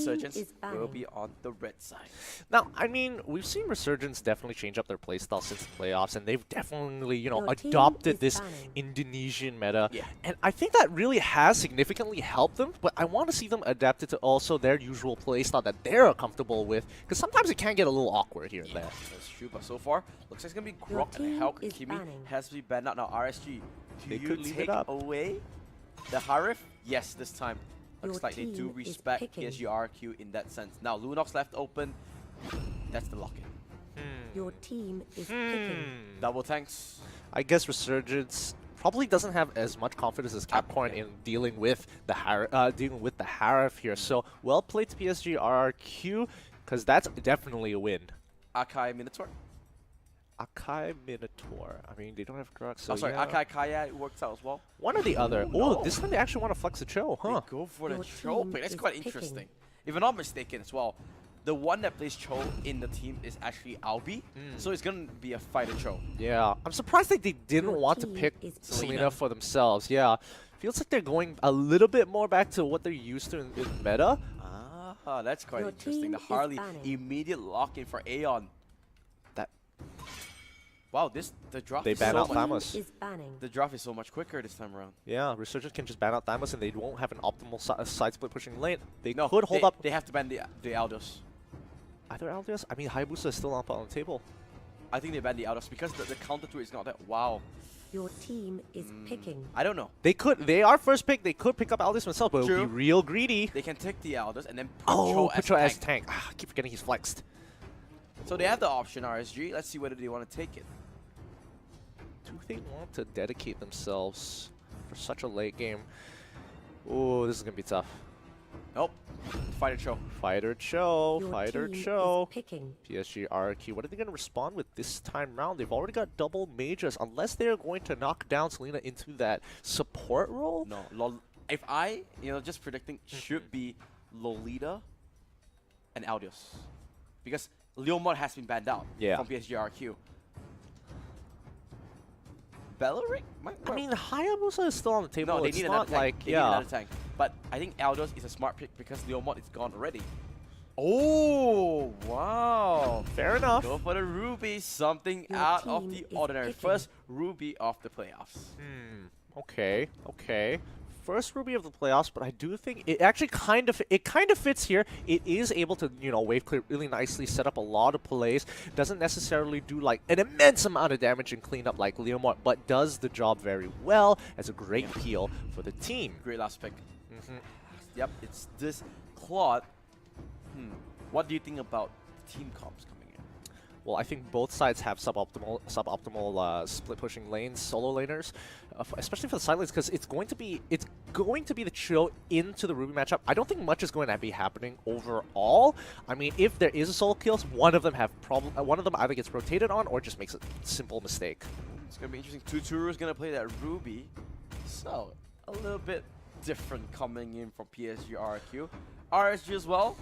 Resurgence will be on the red side. Now, I mean, we've seen Resurgence definitely change up their playstyle since the playoffs, and they've definitely, you know, adopted this Indonesian meta. Yeah. And I think that really has significantly helped them, but I want to see them adapt it to also their usual playstyle that they're comfortable with, because sometimes it can get a little awkward here and there. That's true, but so far, looks like it's going to be Grok and Hulk. Kimi has to be banned out. Now, RSG, They you could leave take it up. away the Harif? Yes, this time. Looks like they do respect Psg Rrq in that sense. Now, Lunox left open. That's the lock-in. Your team is picking. Double tanks. I guess Resurgence probably doesn't have as much confidence as Capcorn in dealing with the Harif here. So well played to Psg Rrq, because that's definitely a win. Akai Minotaur. Akai Minotaur. I mean, they don't have Grok, so Oh, sorry, yeah. Akai Kaya works out as well. One or the other. no. Oh, this time they actually want to flex the Cho, huh? They go for the Your Cho team pick. That's is quite picking. interesting. If I'm not mistaken as well, the one that plays Cho in the team is actually Albi. So it's going to be a fighter Cho. Yeah, I'm surprised that they didn't Your want to team pick is Selena for themselves. Yeah, feels like they're going a little bit more back to what they're used to in meta. Ah, that's quite Your interesting. The team is Harley banning. immediate lock-in for Aeon. That Wow, the draft They is ban so out much, Thanos. Is banning. the draft is so much quicker this time around. Yeah, Resurgence can just ban out Thanos and they won't have an optimal side split pushing lane. They No, could hold up They have to ban the Aldos. either Aldius. I mean, Hayabusa is still up on the table. I think they ban the Aldos because the counter to it is not that. Wow. Your team is picking. I don't know. They are first pick. They could pick up Aldius themselves, but it True. would be real greedy. They can take the Aldos and then put Oh, Cho Pucho as as tank. tank. Ah, I keep forgetting he's flexed. So they have the option, RSG. Let's see whether they want to take it. Do they want to dedicate themselves for such a late game? Oh, this is gonna be tough. Nope. Fighter Cho. Fighter Cho, Your Fighter team Cho. is picking. Psg Rrq. What are they going to respond with this time round? They've already got double mages. Unless they're going to knock down Selena into that support role? No. If I, just predicting, should be Lolita and Aldios. Because Leomod has been banned out from Psg Rrq. Bellaric? I mean, Hayabusa is still on the table. No, they it's need not another tank. like, They need another tank. But I think Aldos is a smart pick because Leomod is gone already. Oh, wow. Fair enough. Go for the Ruby. Something Your out of team the is ordinary. picking. First Ruby of the playoffs. Okay. First Ruby of the playoffs, but I do think it actually kind of fits here. It is able to, wave clear really nicely, set up a lot of plays. Doesn't necessarily do like an immense amount of damage and clean up like Leomord, but does the job very well as a great peel for the team. Great last pick. Yep, it's this Claude. What do you think about team comps coming in? Well, I think both sides have suboptimal split pushing lanes, solo laners, especially for the side lanes, because it's going to be the chill into the Ruby matchup. I don't think much is going to be happening overall. I mean, if there is a solo kills, one of them either gets rotated on or just makes a simple mistake. It's gonna be interesting. Tuturu is gonna play that Ruby, so a little bit different coming in from Psg Rrq. RSG as well,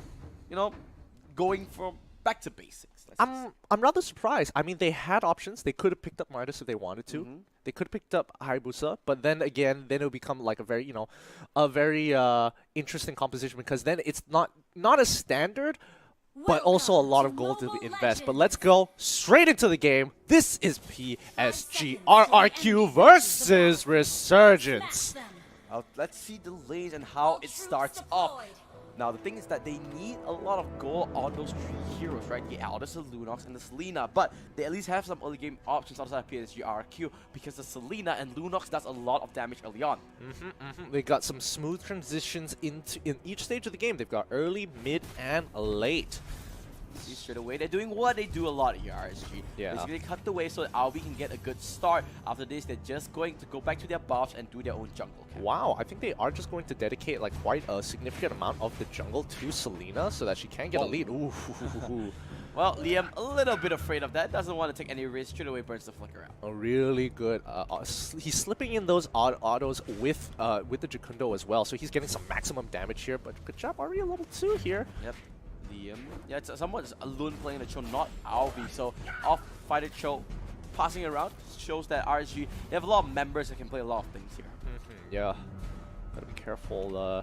going from back to basics. I'm rather surprised. I mean, they had options. They could have picked up Midas if they wanted to. They could have picked up Hayabusa, but then again, it would become like a very, interesting composition because then it's not as standard, but also a lot of gold to invest. But let's go straight into the game. This is Psg Rrq versus Resurgence. Let's see the lanes and how it starts off. Now, the thing is that they need a lot of gold on those three heroes, right? The Aldous, the Lunox, and the Selena. But they at least have some early game options outside of Psg Rrq because the Selena and Lunox does a lot of damage early on. They got some smooth transitions in each stage of the game. They've got early, mid, and late. See straight away, they're doing what they do a lot here, RSG. Yeah. Basically, cut the way so that Albi can get a good start. After this, they're just going to go back to their buffs and do their own jungle camp. Wow, I think they are just going to dedicate like quite a significant amount of the jungle to Selena so that she can get a lead. Ooh. Well, Liam, a little bit afraid of that. Doesn't want to take any risk. Straight away burns the flicker out. A really good. He's slipping in those odd autos with the Jacundo as well, so he's getting some maximum damage here. But good job, Aria level 2 here. Yep. Yeah, it's someone alone playing the Cho, not Albi. So off fighter Cho, passing around shows that RSG they have a lot of members that can play a lot of things here. Yeah, gotta be careful.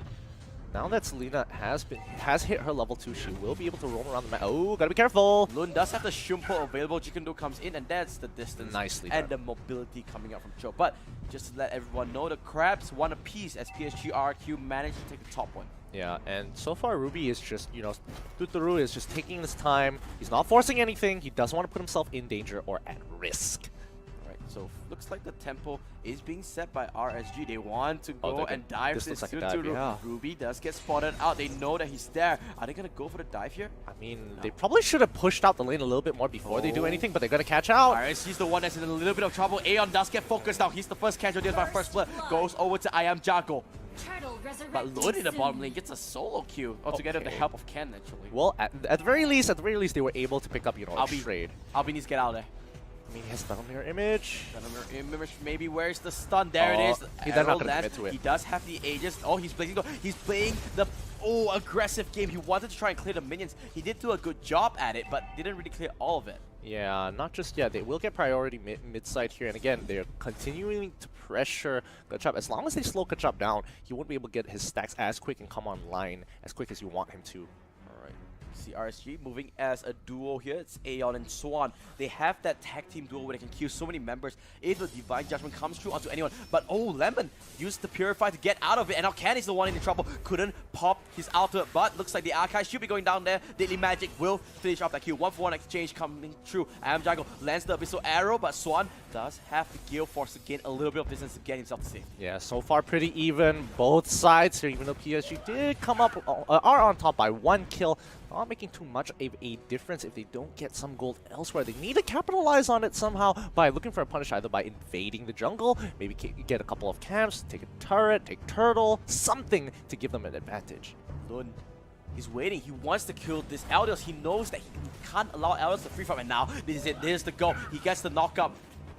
Now that Selena has hit her level 2, she will be able to roam around the map. Oh, gotta be careful. Lun does have the Shumpo available. Jikendo comes in, and that's the distance. Nicely and done. the mobility coming out from Cho. But just to let everyone know, the Crabs won a piece as Psg Rrq managed to take the top one. Yeah, and so far Ruby is just, you know, Tuturu is just taking his time. He's not forcing anything. He doesn't want to put himself in danger or at risk. Right, so looks like the tempo is being set by RSG. They want to Oh, go and dive this this looks like a dive, Tuturu. yeah. Ruby does get spotted out. They know that he's there. Are they going to go for the dive here? I mean, No. they probably should have pushed out the lane a little bit more before they do anything, but they're going to catch out. RSG's the one that's in a little bit of trouble. Aeon does get focused now. He's the first casualty by first blood. Goes over to I Am Jago. But Lun in the bottom lane gets a solo kill altogether with the Okay. help of Ken, actually. Well, at the very least, they were able to pick up, you know, a trade. Albi needs to get out of there. I mean, he has Venom Mirror Image. Image, maybe where's the stun? There it is. They're not Arrow gonna lands. commit to it. He does have the Aegis. Oh, he's playing the aggressive game. He wanted to try and clear the minions. He did do a good job at it, but didn't really clear all of it. Yeah, not just yet. They will get priority mid-side here. And again, they're continuing to pressure Kachap. As long as they slow Kachap down, he won't be able to get his stacks as quick and come online as quick as you want him to. Alright. See RSG moving as a duo here. It's Aeon and Swan. They have that tag team duo where they can kill so many members if the Divine Judgment comes through onto anyone. But oh, Lemon used the Purify to get out of it, and now Ken is the one in trouble. Couldn't pop his ultimate, but looks like the Archive should be going down there. Deadly Magic will finish off that kill. 1-for-1 exchange coming through. I Am Jago lands the Abyssal Arrow, but Swan does have the Gale Force to gain a little bit of distance to get himself to safety. Yeah, so far pretty even. Both sides here, even though PSG did come up, are on top by 1 kill. Not making too much of a difference if they don't get some gold elsewhere. They need to capitalize on it somehow by looking for a punish, either by invading the jungle, maybe get a couple of camps, take a turret, take turtle, something to give them an advantage. Lun, he's waiting. He wants to kill this Eldios. He knows that he can't allow Eldios to free farm, and now this is it. This is the go. He gets the knockup,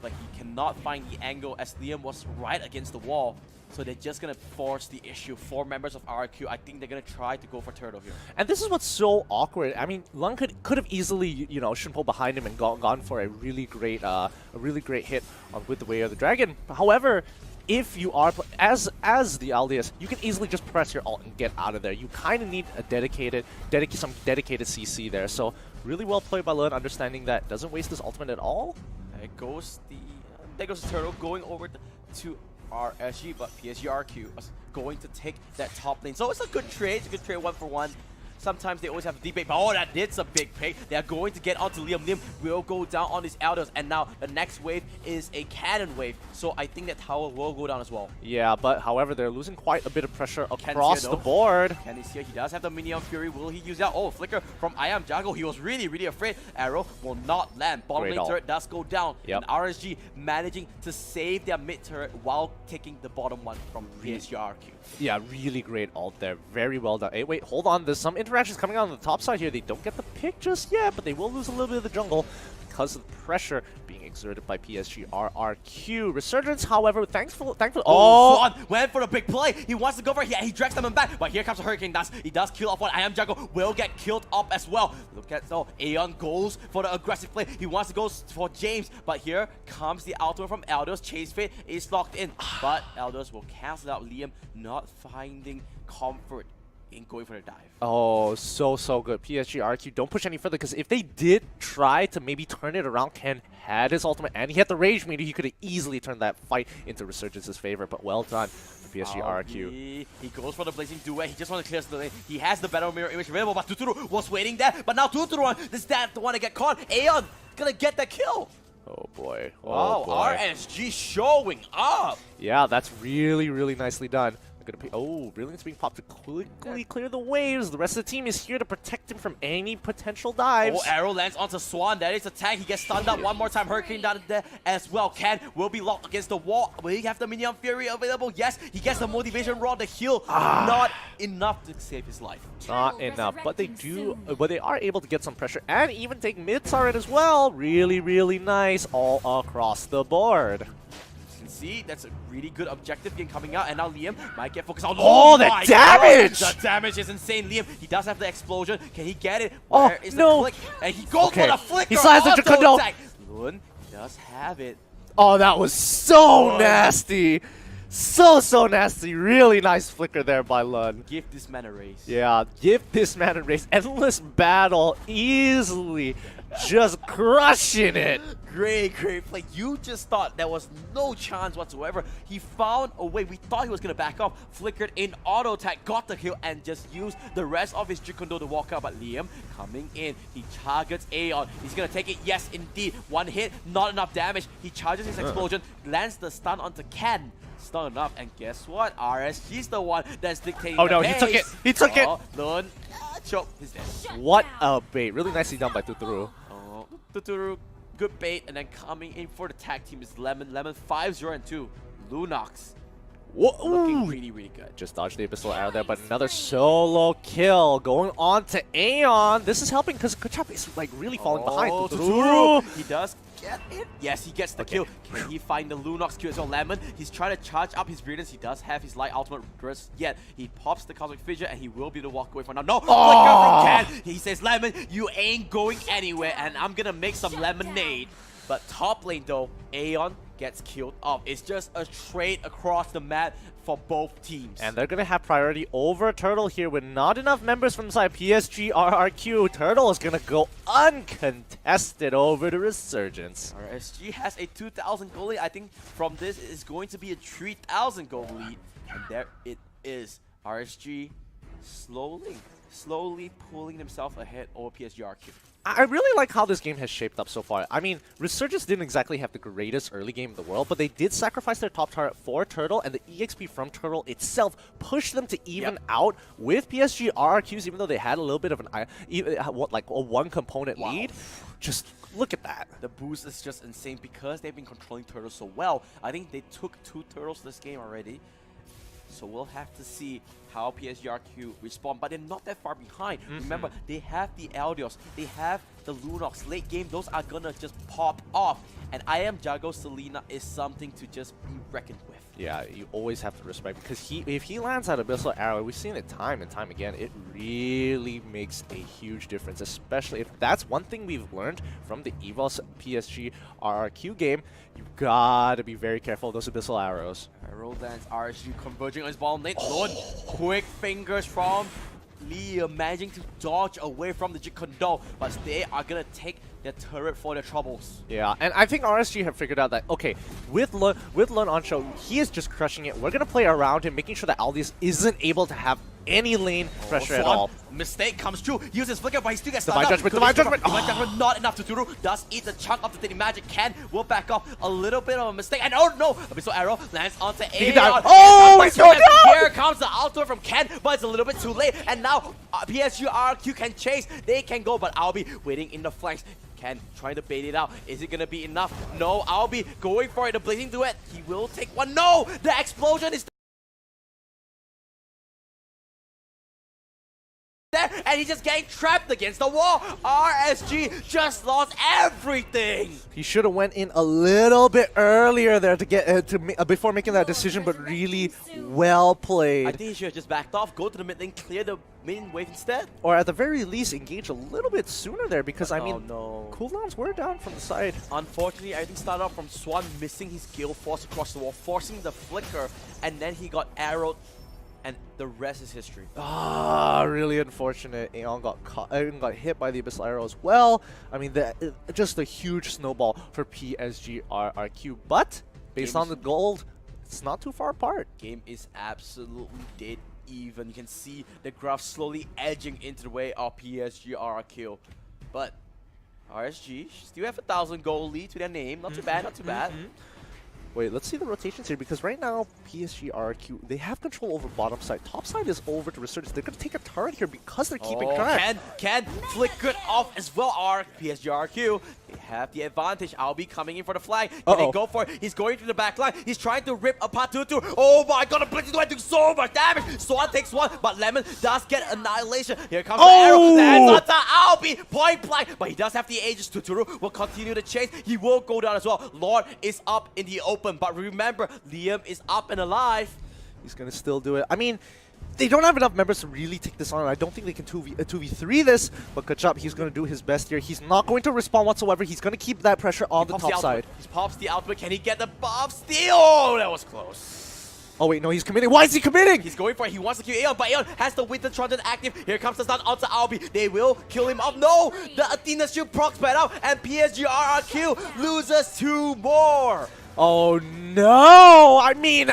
but he cannot find the angle as Liam was right against the wall. So they're just going to force the issue. 4 members of RRQ, I think they're going to try to go for Turtle here. And this is what's so awkward. I mean, Lung could have easily, you know, Shunpo behind him and gone for a really great hit on with the Way of the Dragon. However, if you are as the Aldius, you can easily just press your ult and get out of there. You kind of need a some dedicated CC there. So really well played by Lun, understanding that doesn't waste his ultimate at all. There goes the Turtle going over to RSG, but Psg Rrq is going to take that top lane. So it's a good trade. It's a good trade 1-for-1. Sometimes they always have a debate, but oh, that did some big pick. They are going to get onto Liam. Liam will go down on his Elders, and now the next wave is a cannon wave. So I think that tower will go down as well. Yeah, but however, they're losing quite a bit of pressure across the board. Ken is here. He does have the Minion Fury. Will he use that? Oh, flicker from I Am Jago. He was really, really afraid. Arrow will not land. Bottom lane turret does go down. Yep. And RSG managing to save their mid turret while taking the bottom one from Psg Rrq. Yeah, really great ult there. Very well done. Hey, wait, hold on. There's some interactions coming out on the top side here. They don't get the pick just yet, but they will lose a little bit of the jungle because of the pressure being exerted by Psg Rrq. Resurgence, however, thankful. Oh, Swan went for the big play. He wants to go for it. Yeah, he drags them back. But here comes the Hurricane Dance. He does kill off one. I Am Jago will get killed up as well. Look at Aeon goes for the aggressive play. He wants to go for James, but here comes the ultimate from Eldos. Chase Fate is locked in, but Eldos will cancel out. Liam not finding comfort in going for the dive. Oh, so good. Psg Rrq, don't push any further, because if they did try to maybe turn it around, Ken had his ultimate and he had the Rage Meter, he could have easily turned that fight into Resurgence's favor, but well done for Psg Rrq. He goes for the Blazing Duet. He just wants to clear the lane. He has the Battle Mirror Image available, but Tuturu was waiting there. But now Tuturu is that the one to get caught. Aeon gonna get the kill. Oh boy. Oh Wow, boy. RSG showing up. Yeah, that's really, really nicely done. Brilliant's being popped to quickly clear the waves. The rest of the team is here to protect him from any potential dives. Oh, arrow lands onto Swan. That is a tag. He gets stunned up one more time. Hurricane down there as well. Ken will be locked against the wall. Will he have the Minion Fury available? Yes. He gets the Motivation Rod to heal. Not enough to save his life. Not enough, but they are able to get some pressure and even take mid turret as well. Really, really nice all across the board. See, that's a really good objective game coming out, and now Liam might get focused on. Oh, the damage! God, the damage is insane. Liam, he does have the explosion. Can he get it? Oh, Where is no. the click? And he goes for the flicker. He slides into Kondo. Lun does have it. Oh, that was so nasty. So nasty. Really nice flicker there by Lun. Give this man a race. Yeah, give this man a race. Endless battle, easily just crushing it. Great play. You just thought there was no chance whatsoever. He found a way. We thought he was going to back off. Flickered in, auto attack, got the kill, and just used the rest of his Jikondo to walk out. But Liam coming in. He targets Aeon. He's going to take it. Yes, indeed. One hit, not enough damage. He charges his explosion, lands the stun onto Ken. Stun up, and guess what? RSG's the one that's dictating Oh no, the he took it. pace. He took it. Lun, choke. He's dead. What a bait. Really nicely done by Tuturu. Oh, Tuturu, good bait, and then coming in for the tag team is Lemon. Lemon 5-0-2. Lunox looking really good. Just dodged the Abyssal Arrow there, but another solo kill going on to Aeon. This is helping because Kachap is like really falling behind. Tuturu. He does get it. Yes, he gets the Okay. kill. Can he find the Lunox kill as well? Lemon, he's trying to charge up his brilliance. He does have his light ultimate burst yet. He pops the Cosmic Fissure and he will be able to walk away from now. No, flicker from Ken. He says, Lemon, you ain't going anywhere and I'm gonna make some lemonade. But top lane though, Aeon gets killed off. It's just a trade across the map for both teams. And they're going to have priority over Turtle here with not enough members from the side. Psg Rrq. Turtle is going to go uncontested over to Resurgence. RSG has a 2,000 goal lead. I think from this it is going to be a 3,000 goal lead. And there it is. RSG slowly pulling themselves ahead over Psg Rrq. I really like how this game has shaped up so far. I mean, Resurgence didn't exactly have the greatest early game in the world, but they did sacrifice their top turret for Turtle, and the EXP from Turtle itself pushed them to even out with Psg Rrqs, even though they had a little bit of like a one-component lead. Just look at that. The boost is just insane because they've been controlling Turtles so well. I think they took 2 Turtles this game already. So we'll have to see how Psg Rrq respond, but they're not that far behind. Remember, they have the Eldios, they have the Lunox. Late game, those are gonna just pop off. And I Am Jago Selena is something to just be reckoned with. Yeah, you always have to respect because if he lands that Abyssal Arrow, we've seen it time and time again, it really makes a huge difference, especially if that's one thing we've learned from the EVOS Psg Rrq game. You've got to be very careful of those Abyssal Arrows. Arrow lands, RSG converging on his bottom lane. Lord, quick fingers from Lee, managing to dodge away from the Jikondo, but they are gonna take their turret for their troubles. Yeah, and I think RSG have figured out that, okay, with Lun on show, he is just crushing it. We're going to play around him, making sure that Aldius isn't able to have any lane pressure at all. Mistake comes true. Uses flicker, but he still gets stunned Divine up. Judgment, Divine Judgment! Divine Judgment, not enough to Tuturu. Does eat the chunk of the Daily Magic. Ken will back off. A little bit of a mistake. And oh no! Abyssal Arrow lands onto Aeon. Oh, he's going down! Here comes the ultimate from Ken, but it's a little bit too late. And now Psg Rrq can chase. They can go, but I'll be waiting in the flanks. Ken trying to bait it out. Is it gonna be enough? No, I'll be going for it. The Blazing Duet. He will take one. No! The explosion is there, and he's just getting trapped against the wall. RSG just lost everything. He should have went in a little bit earlier there to get before making that decision, but really well played. I think he should have just backed off, go to the mid lane, clear the main wave instead. Or at the very least, engage a little bit sooner there, because I mean, no. cooldowns were down from the side. Unfortunately, everything started off from Swan missing his Gale Force across the wall, forcing the flicker, and then he got arrowed. And the rest is history. Ah, really unfortunate. Aeon got hit by the Abyssal Arrow as well. I mean, just a huge snowball for Psg Rrq. But based on the gold, it's not too far apart. Game is absolutely dead even. You can see the graph slowly edging into the way of Psg Rrq. But RSG still have 1,000 gold lead to their name. Not too bad, not too bad. Wait, let's see the rotations here, because right now, Psg Rrq, they have control over bottom side. Top side is over to Resurgence. They're going to take a turret here because they're keeping current. Ken flickered off as well. Psg Rrq, they have the advantage. I'll be coming in for the flag. Can they go for it? He's going to the back line. He's trying to rip apart Tutu. Oh my god, the Blitz is doing so much damage. Swan takes one, but Lemon does get annihilation. Here comes the arrow. Lands onto Albi. Point blank. But he does have the ages. Tuturu will continue to chase. He will go down as well. Lord is up in the open. But remember, Liam is up and alive. He's going to still do it. I mean, they don't have enough members to really take this on. I don't think they can 2v3 this, but Kachap, he's going to do his best here. He's not going to respond whatsoever. He's going to keep that pressure on the top side. He pops the ultimate. Can he get the buff steal? Oh, that was close. Oh wait, no, he's committing. Why is he committing? He's going for it. He wants to kill Aeon, but Aeon has the Winter Trident active. Here comes the stun onto Albi. They will kill him off. No! The Athena shield procs back out, and Psg Rrq loses 2 more. Oh no! I mean,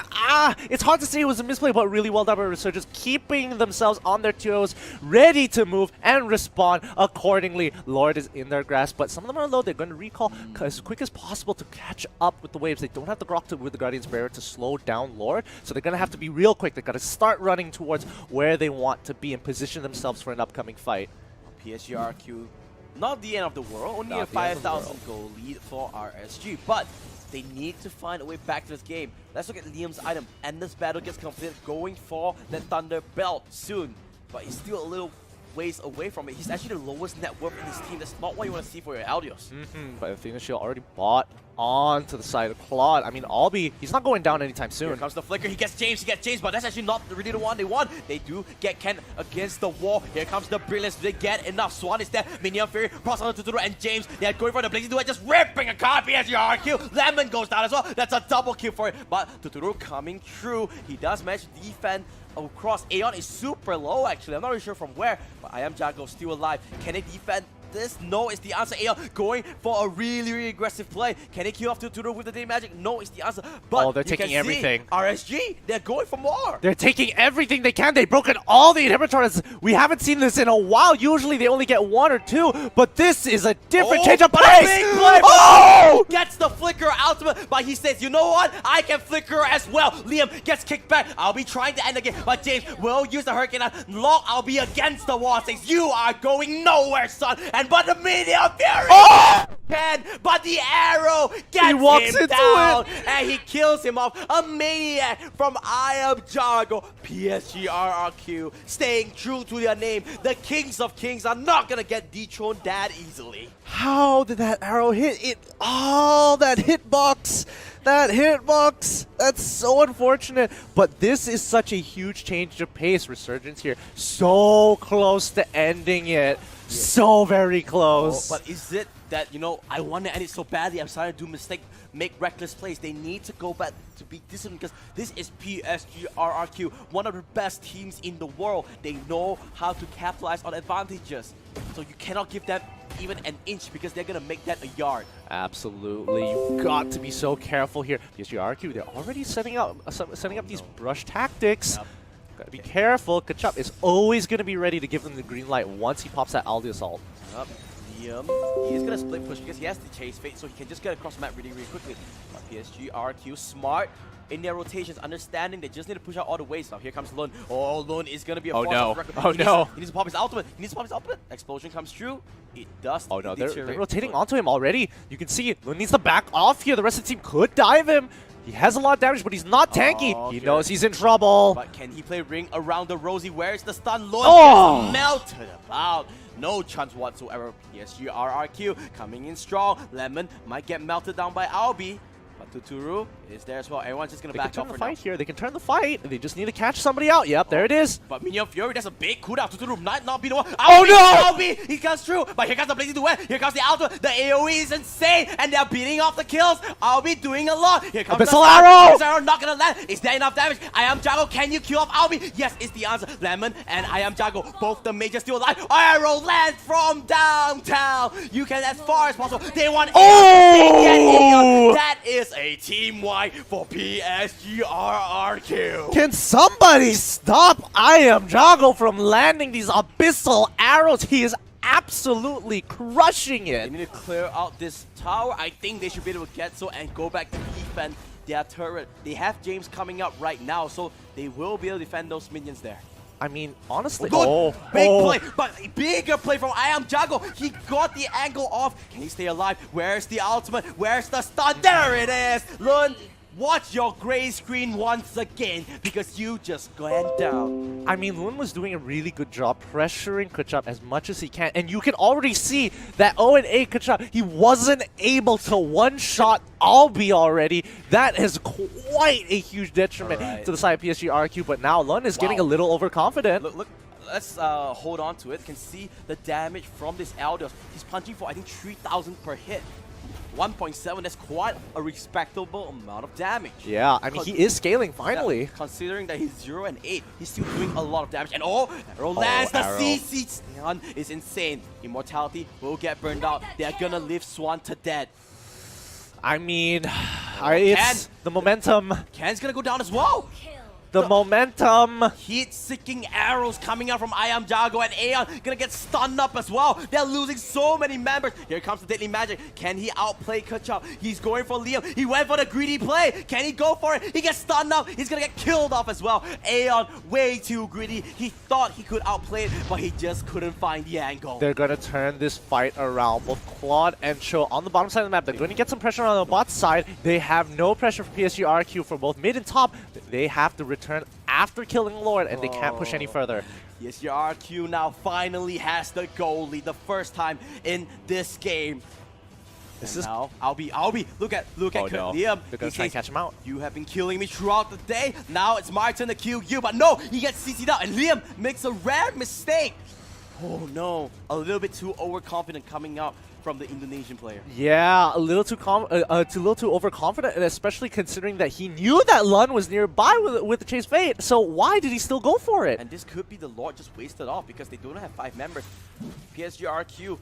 it's hard to say it was a misplay, but really well done by Resurgence, keeping themselves on their toes, ready to move and respond accordingly. Lord is in their grasp, but some of them are low. They're going to recall as quick as possible to catch up with the waves. They don't have the Grok with the Guardian's Barrier to slow down Lord, so they're going to have to be real quick. They've got to start running towards where they want to be and position themselves for an upcoming fight. Psg Rrq, not the end of the world, only a 5,000 goal lead for RSG, but they need to find a way back to this game. Let's look at Liam's item. Endless Battle gets completed, going for the Thunder Belt soon. But he's still a little ways away from it. He's actually the lowest net worth in his team. That's not what you want to see for your Aldios. But Athena Shield already bought onto the side of Claude. I mean, Albi, he's not going down anytime soon. Here comes the flicker. He gets James, but that's actually not really the one they want. They do get Ken against the wall. Here comes the Brilliance. They get enough. Swan is there. Minion Fury, cross on Tuturu and James. They are going for the Blazing Duet, just ripping a card. Psg Rrq. Lemon goes down as well. That's a double kill for it. But Tuturu coming through. He does manage to defend across. Aeon is super low, actually. I'm not really sure from where, but I am Jago still alive. Can they defend this? No, is the answer. Aeon going for a really aggressive play. Can they kill off Tuturu with the Day Magic? No, is the answer. But they're taking everything. RSG, they're going for more. They're taking everything they can. They've broken all the inhibitors. We haven't seen this in a while. Usually they only get 1 or 2, but this is a different change of pace. Big play. Oh! Gets the flicker ultimate, but he says, you know what? I can flicker as well. Liam gets kicked back. I'll be trying to end the game, but James will use the Hurricane and lock. I'll be against the wall. Says, you are going nowhere, son. And but the Minion Fury can, but the arrow gets him down, and he kills him off. A maniac from I Am Jargo. Psg Rrq staying true to their name. The Kings of Kings are not gonna get dethroned that easily. How did that arrow hit it? Oh, that hitbox. That hitbox. That's so unfortunate. But this is such a huge change of pace. Resurgence here. So close to ending it. So very close. But is it that, you know, I want to end it so badly, I'm starting to do mistake, make reckless plays. They need to go back to be disciplined because this is Psg Rrq, one of the best teams in the world. They know how to capitalize on advantages. So you cannot give them even an inch because they're going to make that a yard. Absolutely. You've got to be so careful here. Psg Rrq, they're already setting up these brush tactics. Yep. Gotta be careful. Kachuk is always going to be ready to give them the green light once he pops that Aldi Assault. Yep. Liam, he is going to split push because he has the chase fate, so he can just get across the map really quickly. But Psg Rrq, smart in their rotations, understanding they just need to push out all the ways. Now here comes Lun. Oh, Lun is going to be a force of record. Oh no. He needs to pop his ultimate. Explosion comes through. It does. Oh no, they're rotating onto him already. You can see Lun needs to back off here. The rest of the team could dive him. He has a lot of damage, but he's not tanky. Okay. He knows he's in trouble. But can he play ring around the Rosie? Where's the stun? Lun gets melted about. No chance whatsoever. Psg Rrq coming in strong. Lemon might get melted down by Albi. But Tuturu is there as well. Everyone's just going to back off for now. They can turn the fight. They just need to catch somebody out. Yep, there it is. But Minion Fury, that's a big cooldown. Tuturu might not be the one. Oh no! Albi, he comes through. But here comes the Blazing Duet. Here comes the Alto. The AoE is insane. And they're beating off the kills. Albi doing a lot. Here comes Abyssal Arrow. Abyssal Arrow not going to land. Is there enough damage? I Am Jago, can you kill off Albi? Yes, is the answer. Lemon and I Am Jago, both the majors still alive. Arrow lands from downtown. You can as far as possible. They want Aeon. That is a team wipe for Psg Rrq. Can somebody stop I Am Jago from landing these abyssal arrows? He is absolutely crushing it. They need to clear out this tower. I think they should be able to get so and go back to defend their turret. They have James coming up right now, so they will be able to defend those minions there. I mean, honestly, big play, but bigger play from I Am Jago. He got the angle off. Can he stay alive? Where's the ultimate? Where's the stun? There it is. Lun, watch your gray screen once again because you just went down. I mean, Lun was doing a really good job pressuring Kachuk as much as he can, and you can already see that 0-8 Kachuk, he wasn't able to one-shot Albi already. That is quite a huge detriment to the side of Psg Rrq, but now Lun is getting a little overconfident. Look, let's hold on to it. You can see the damage from this Aldos. He's punching for, I think, 3,000 per hit. 1.7, that's quite a respectable amount of damage. Yeah, I mean, he is scaling finally. Yeah, considering that he's 0 and 8, he's still doing a lot of damage. And oh, arrow lands, the arrow. CC stun is insane. Immortality will get burned out. They're gonna leave Swan to dead. I mean, it's the momentum. Ken's gonna go down as well. The momentum. Heat-seeking arrows coming out from I Am Jago, and Aeon gonna get stunned up as well. They're losing so many members. Here comes the Deadly Magic. Can he outplay Kachao? He's going for Liam. He went for the greedy play. Can he go for it? He gets stunned up. He's gonna get killed off as well. Aeon, way too greedy. He thought he could outplay it, but he just couldn't find the angle. They're gonna turn this fight around. Both Quad and Cho on the bottom side of the map. They're going to get some pressure on the bot side. They have no pressure for PSG Rrq for both mid and top. They have to return after killing Lord, and they can't push any further. Yes, your RQ now finally has the goal lead, the first time in this game. This And is now I'll be. Look at no. Liam. They're gonna try and catch him out. You have been killing me throughout the day. Now it's my turn to kill you, but no, he gets CC'd out, and Liam makes a rare mistake. Oh no, a little bit too overconfident coming out from the Indonesian player. Yeah, a little too overconfident, and especially considering that he knew that Lun was nearby with the Chase Fate. So why did he still go for it? And this could be the Lord just wasted off because they don't have 5 members. PSG Rrq,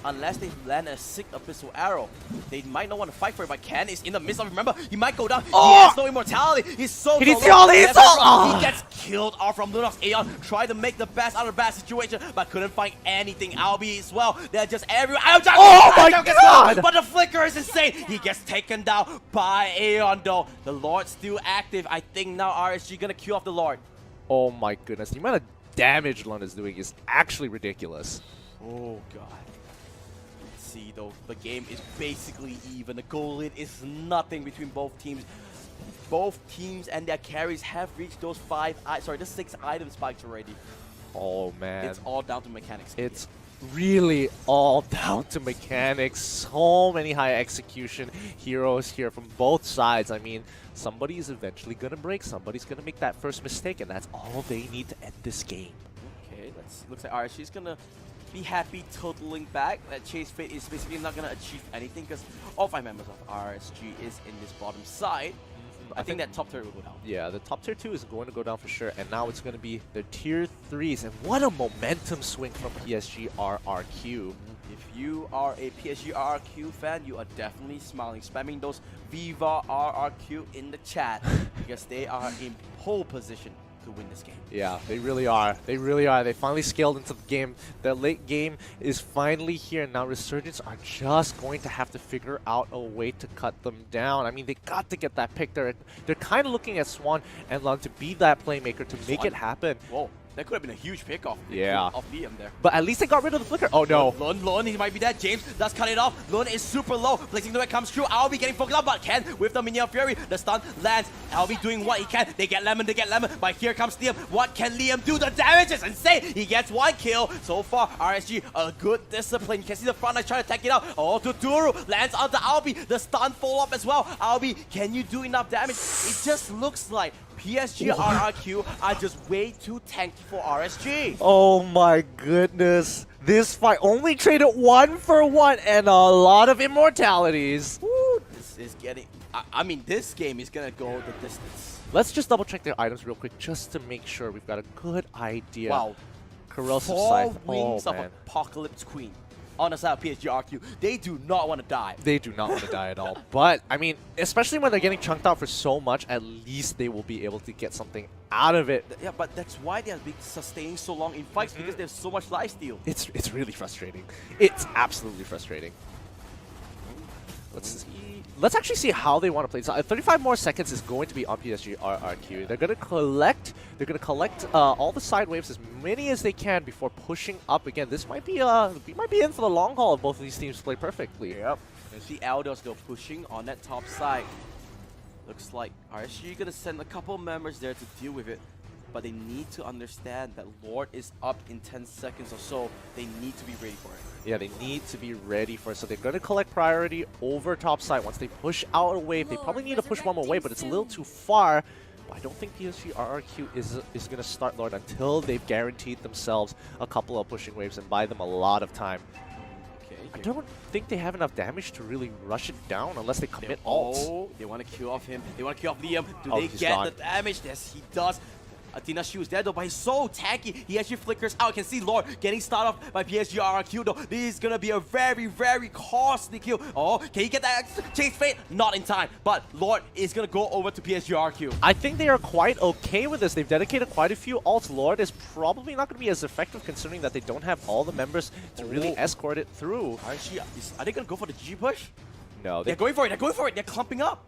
unless they land a sick abyssal arrow, they might not want to fight for it, but Ken is in the midst of it. Remember, he might go down. Oh! He has no immortality. He's so He needs low. the ult, He gets killed off from Lunox. Aeon tried to make the best out of a bad situation, but couldn't find anything. Albi as well. They're just everywhere. Oh my God! But the flicker is insane. He gets taken down by Aeon though. The Lord's still active. I think now RSG gonna kill off the Lord. Oh my goodness, the amount of damage Lun is doing is actually ridiculous. Oh god. See though, the game is basically even. The goal lead is nothing between both teams. Both teams and their carries have reached those the 6 item spikes already. Oh man, It's all down to mechanics. it's really all down to mechanics. So many high execution heroes here from both sides. I mean, somebody's eventually gonna break, somebody's gonna make that first mistake, and that's all they need to end this game. Okay, looks like RSG is gonna be happy totaling back. That Chase Fate is basically not gonna achieve anything because all 5 members of RSG is in this bottom side. I think that top turret will go down. Yeah, the top tier 2 is going to go down for sure, and now it's going to be the tier 3s, and what a momentum swing from PSG Rrq. If you are a PSG Rrq fan, you are definitely smiling, spamming those Viva Rrq in the chat because they are in pole position to win this game. Yeah, they really are. They really are. They finally scaled into the game. The late game is finally here. Now Resurgence are just going to have to figure out a way to cut them down. I mean, they got to get that pick. They're kind of looking at Swan and Lung to be that playmaker to make it happen. Whoa. That could have been a huge pick off of Liam there. But at least they got rid of the flicker. Oh no. Lun, he might be dead. James does cut it off. Lun is super low. Blazing Duet comes through. I'll be getting focused up, but Ken with the Minion Fury. The stun lands. I'll be doing what he can. They get lemon. But here comes Liam. What can Liam do? The damage is insane. He gets 1 kill. So far, RSG, a good discipline. You can see the front line trying to take it out. Oh, Tuturu lands onto Albi. The stun follow-up as well. Albi, can you do enough damage? It just looks like PSG Rrq are just way too tanky for RSG. Oh my goodness. This fight only traded 1 for 1 and a lot of immortalities. Woo, this is getting... I mean, this game is gonna go the distance. Let's just double check their items real quick just to make sure we've got a good idea. Wow. Corrosive 4 Scythe. wings Oh, of man. Apocalypse Queen. On the side of PSG Rrq, they do not want to die. They do not want to die at all. But, I mean, especially when they're getting chunked out for so much, at least they will be able to get something out of it. Yeah, but that's why they are sustaining so long in fights because they have so much lifesteal. It's really frustrating. It's absolutely frustrating. Let's actually see how they want to play. So 35 more seconds is going to be on PSG Rrq. They're going to collect all the side waves, as many as they can, before pushing up again. This might be we might be in for the long haul if both of these teams play perfectly. Yep. There's the Elders still pushing on that top side. Looks like RSG gonna send a couple members there to deal with it. But they need to understand that Lord is up in 10 seconds or so. They need to be ready for it. Yeah, they need to be ready for it. So they're going to collect priority over top side. Once they push out a wave, they probably need to push one more wave, but it's a little too far. But I don't think PSG Rrq is going to start Lord until they've guaranteed themselves a couple of pushing waves and buy them a lot of time. Okay. I Here. don't think they have enough damage to really rush it down unless they commit Oh, ult. they want to kill off him. They want to kill off Liam. Do Oh, they he's get gone. the damage? Yes, he does. Athena's shield is dead though, but he's so tanky. He actually flickers out. You can see Lord getting started off by Psg Rrq though. This is gonna be a very, very costly kill. Oh, can he get that chase fate? Not in time, but Lord is gonna go over to Psg Rrq. I think they are quite okay with this. They've dedicated quite a few ults. Lord is probably not going to be as effective considering that they don't have all the members to really escort it through. Actually, are they gonna go for the G push? No, They're going for it. They're going for it. They're clumping up.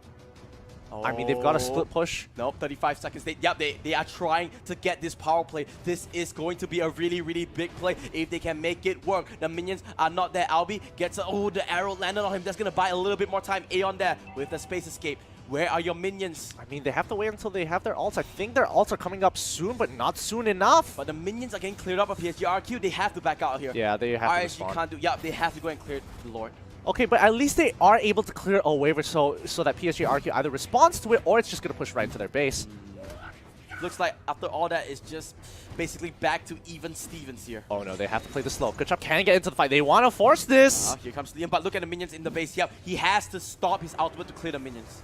I mean, they've got a split push. Nope, 35 seconds. They are trying to get this power play. This is going to be a really, really big play if they can make it work. The minions are not there. Albi gets the arrow landed on him. That's going to buy a little bit more time. Aeon there with the space escape. Where are your minions? I mean, they have to wait until they have their ults. I think their ults are coming up soon, but not soon enough. But the minions are getting cleared up by Psg Rrq. They have to back out here. Yeah, they have to RSG respond. can't do. Yeah, they have to go and clear the Lord. Okay, but at least they are able to clear a waiver so that Psg Rrq either responds to it or it's just going to push right into their base. Looks like after all that, it's just basically back to even Stevens here. Oh no, they have to play the slow. Good job, can get into the fight. They want to force this. Here comes Liam, but look at the minions in the base. Yep, he has to stop his ultimate to clear the minions.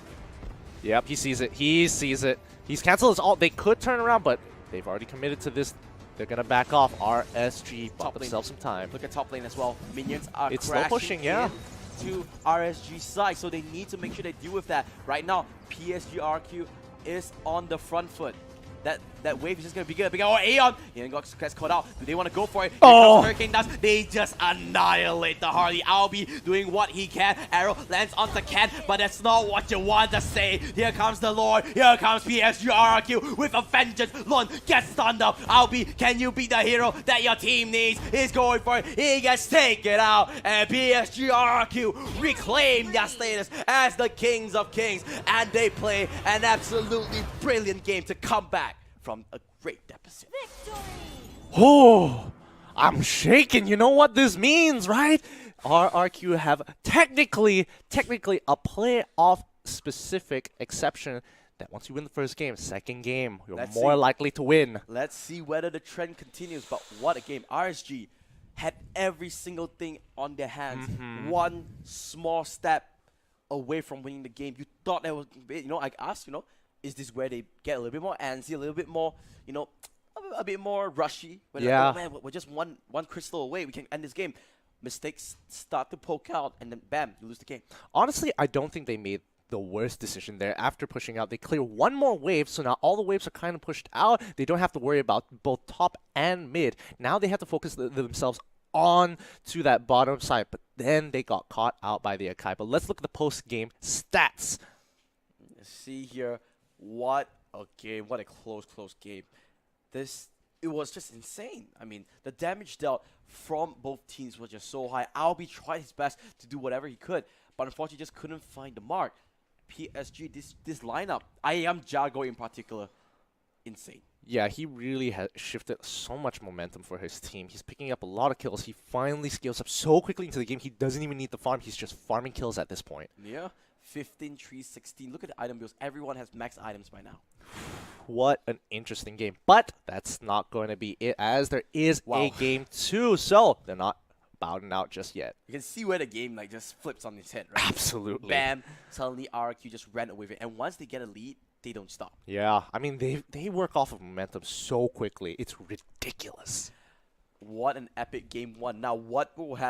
Yep, he sees it. He sees it. He's canceled his ult. They could turn around, but they've already committed to this. They're going to back off. RSG bought themselves some time. Look at top lane as well. Minions are It's slow crashing pushing, yeah. to RSG's side, so they need to make sure they deal with that. Right now, Psg Rrq is on the front foot. That wave is just going to be good. Oh, Aeon! Aeon gets caught out. Do they want to go for it? Here comes Hurricane Dust. They just annihilate the Harley. Albi doing what he can. Arrow lands onto Ken, but that's not what you want to say. Here comes the Lord. Here comes Psg Rrq with a vengeance. Lon gets stunned up. Albi, can you be the hero that your team needs? He's going for it. He gets taken out. And Psg Rrq reclaim their status as the Kings of Kings. And they play an absolutely brilliant game to come back from a great deficit. Oh, I'm shaking. You know what this means, right? RRQ have technically a playoff specific exception that once you win the first game, second game, you're more likely to win. Let's see whether the trend continues, but what a game. RSG had every single thing on their hands. One small step away from winning the game. You thought that was, I asked, is this where they get a little bit more antsy, a little bit more, a bit more rushy? When Yeah. like, oh man, we're just one crystal away. We can end this game. Mistakes start to poke out, and then bam, you lose the game. Honestly, I don't think they made the worst decision there. After pushing out, they clear one more wave, so now all the waves are kind of pushed out. They don't have to worry about both top and mid. Now they have to focus themselves on to that bottom side, but then they got caught out by the Akai. But let's look at the post-game stats. See here, what a game, what a close game. It was just insane. I mean, the damage dealt from both teams was just so high. Albi tried his best to do whatever he could, but unfortunately just couldn't find the mark. PSG, this lineup, I am Jago in particular, insane. Yeah, he really has shifted so much momentum for his team. He's picking up a lot of kills. He finally scales up so quickly into the game, he doesn't even need the farm. He's just farming kills at this point. Yeah, 15, 3, 16. Look at the item builds. Everyone has max items by now. What an interesting game. But that's not going to be it, as there is a game 2. So they're not bowing out just yet. You can see where the game just flips on its head, right? Absolutely. Bam, suddenly RRQ just ran away with it. And once they get a lead, they don't stop. Yeah, I mean, they work off of momentum so quickly. It's ridiculous. What an epic game 1. Now, what will happen?